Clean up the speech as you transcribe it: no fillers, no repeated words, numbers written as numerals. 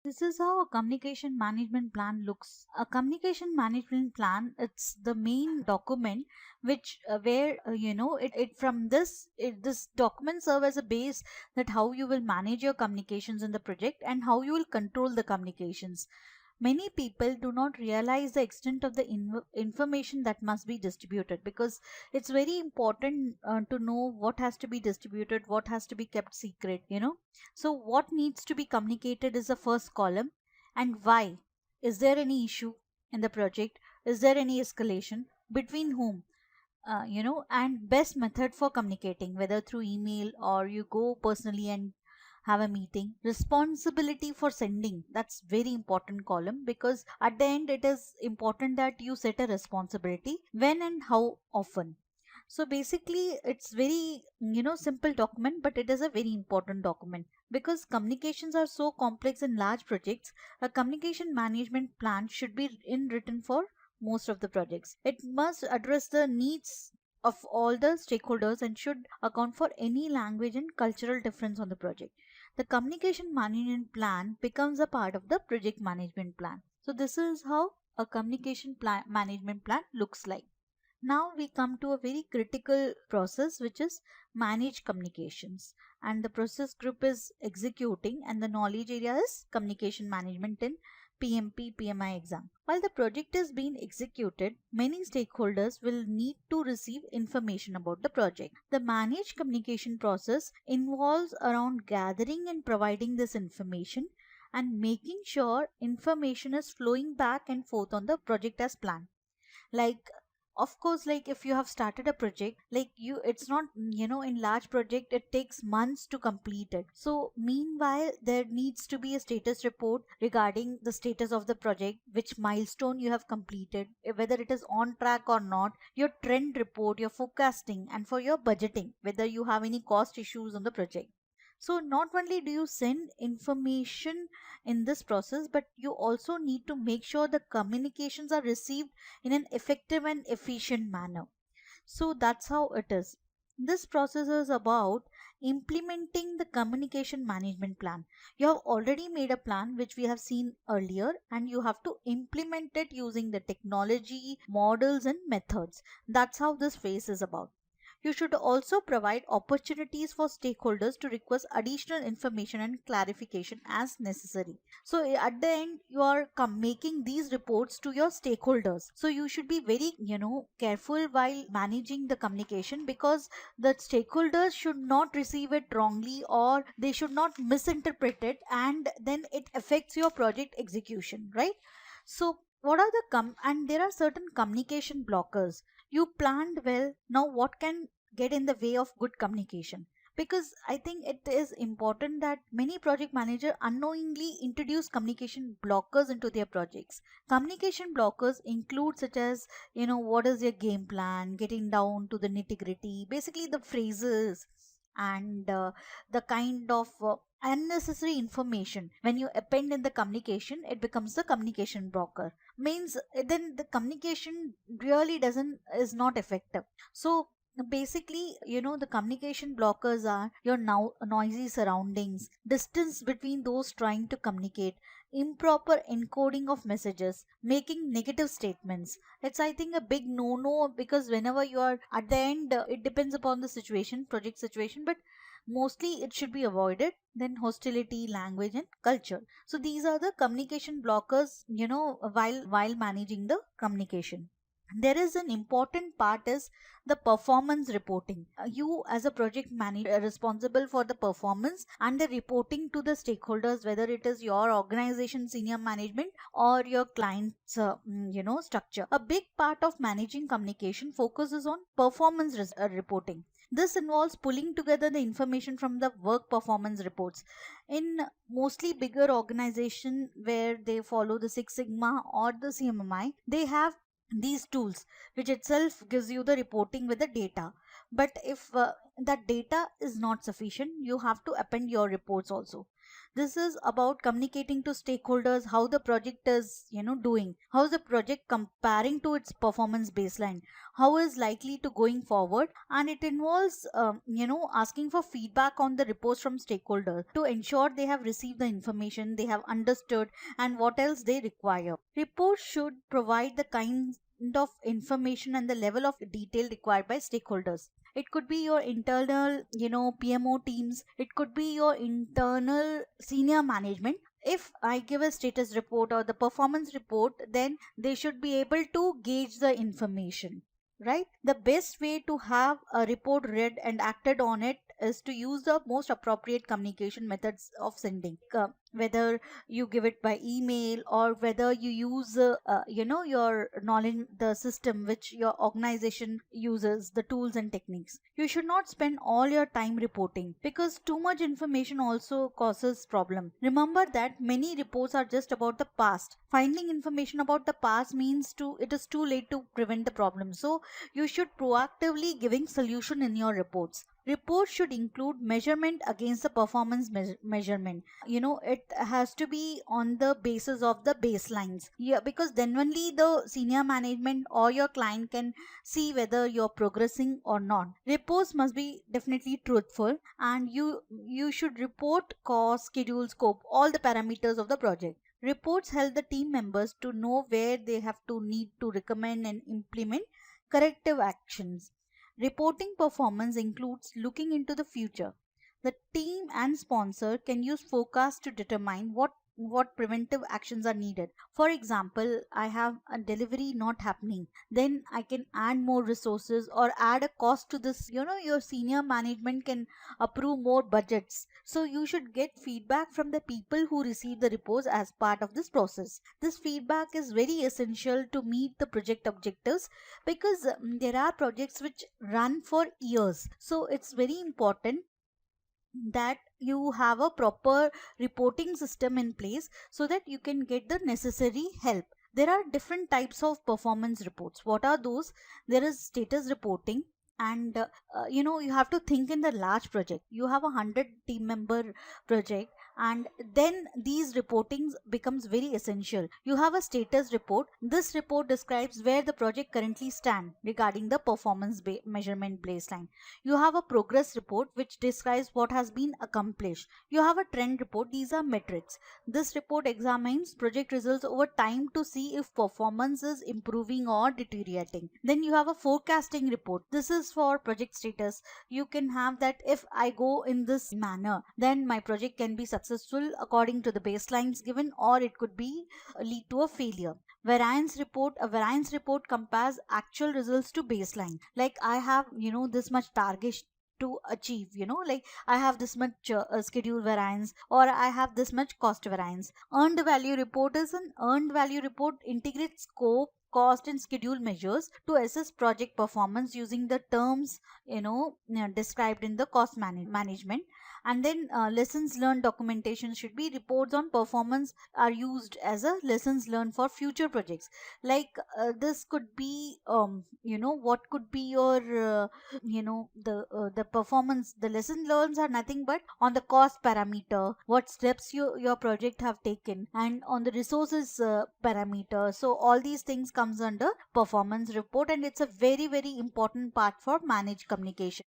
This is how a communication management plan looks. A communication management plan, it's the main document which where it from this document serve as a base that how you will manage your communications in the project and how you will control the communications. Many people do not realize the extent of the information that must be distributed, because it's very important to know what has to be distributed, what has to be kept secret. So what needs to be communicated is the first column, and why. Is there any issue in the project? Is there any escalation? Between whom? And best method for communicating, whether through email or you go personally and have a meeting. Responsibility for sending, that's very important column, because at the end it is important that you set a responsibility when and how often. So basically it's very simple document, but it is a very important document because communications are so complex in large projects. A communication management plan should be in written for most of the projects. It must address the needs of all the stakeholders and should account for any language and cultural difference on the project. The communication management plan becomes a part of the project management plan. So this is how a communication management plan looks like. Now we come to a very critical process, which is manage communications, and the process group is executing and the knowledge area is communication management in PMP PMI exam. While the project is being executed, many stakeholders will need to receive information about the project. The managed communication process involves around gathering and providing this information and making sure information is flowing back and forth on the project as planned. Like, of course, like if you have started a project, like you it's not, in large project it takes months to complete it. So meanwhile there needs to be a status report regarding the status of the project, which milestone you have completed, whether it is on track or not, your trend report, your forecasting, and for your budgeting, whether you have any cost issues on the project. So not only do you send information in this process, but you also need to make sure the communications are received in an effective and efficient manner. So that's how it is. This process is about implementing the communication management plan. You have already made a plan which we have seen earlier, and you have to implement it using the technology, models, and methods. That's how this phase is about. You should also provide opportunities for stakeholders to request additional information and clarification as necessary. So at the end, you are making these reports to your stakeholders. So you should be very, careful while managing the communication, because the stakeholders should not receive it wrongly or they should not misinterpret it, and then it affects your project execution, right? So what are the and there are certain communication blockers. You planned well, now what can get in the way of good communication? Because I think it is important that many project managers unknowingly introduce communication blockers into their projects. Communication blockers include such as, what is your game plan, getting down to the nitty gritty, basically the phrases, and the kind of unnecessary information when you append in the communication, it becomes the communication blocker. Means then the communication really doesn't is not effective. So basically, the communication blockers are your now noisy surroundings, distance between those trying to communicate, improper encoding of messages, making negative statements. It's, I think, a big no no, because whenever you are at the end, it depends upon the situation, project situation, but mostly it should be avoided. Then hostility, language, and culture. So these are the communication blockers, while managing the communication. There is an important part is the performance reporting. You as a project manager are responsible for the performance and the reporting to the stakeholders, whether it is your organization senior management or your client's structure. A big part of managing communication focuses on performance reporting. This involves pulling together the information from the work performance reports. In mostly bigger organization where they follow the Six Sigma or the CMMI, they have these tools which itself gives you the reporting with the data. But if that data is not sufficient, you have to append your reports also. This is about communicating to stakeholders how the project is, doing, how is the project comparing to its performance baseline, how is likely to going forward. And it involves asking for feedback on the reports from stakeholders to ensure they have received the information, they have understood, and what else they require. Reports should provide the kind of information and the level of detail required by stakeholders. It could be your internal, PMO teams, it could be your internal senior management. If I give a status report or the performance report, then they should be able to gauge the information, right? The best way to have a report read and acted on it is to use the most appropriate communication methods of sending. Whether you give it by email, or whether you use your knowledge, the system which your organization uses, the tools and techniques. You should not spend all your time reporting, because too much information also causes problem. Remember that many reports are just about the past. Finding information about the past means it is too late to prevent the problem. So you should proactively giving solution in your reports. Reports should include measurement against the performance measurement. It has to be on the basis of the baselines. Yeah, because then only the senior management or your client can see whether you're progressing or not. Reports must be definitely truthful, and you should report cost, schedule, scope, all the parameters of the project. Reports help the team members to know where they have to need to recommend and implement corrective actions. Reporting performance includes looking into the future. The team and sponsor can use forecasts to determine what preventive actions are needed. For example, I have a delivery not happening, then I can add more resources or add a cost to this. Your senior management can approve more budgets. So you should get feedback from the people who receive the reports as part of this process. This feedback is very essential to meet the project objectives, because there are projects which run for years. So it's very important that you have a proper reporting system in place so that you can get the necessary help. There are different types of performance reports. What are those? There is status reporting, and you have to think in the large project. You have 100 team member project, and then these reportings becomes very essential. You have a status report. This report describes where the project currently stand regarding the performance measurement baseline. You have a progress report which describes what has been accomplished. You have a trend report. These are metrics. This report examines project results over time to see if performance is improving or deteriorating. Then you have a forecasting report. This is for project status. You can have that if I go in this manner, then my project can be successful according to the baselines given, or it could be lead to a failure. Variance report. A variance report compares actual results to baseline. Like I have this much target to achieve, like I have this much schedule variance, or I have this much cost variance. Earned value report is an earned value report integrates scope, cost, and schedule measures to assess project performance using the terms described in the cost management. And then lessons learned documentation should be reports on performance are used as a lessons learned for future projects. Like this could be what could be your the performance. The lesson learns are nothing but on the cost parameter, what steps your project have taken, and on the resources parameter. So all these things comes under performance report, and it's a very very important part for managed communication.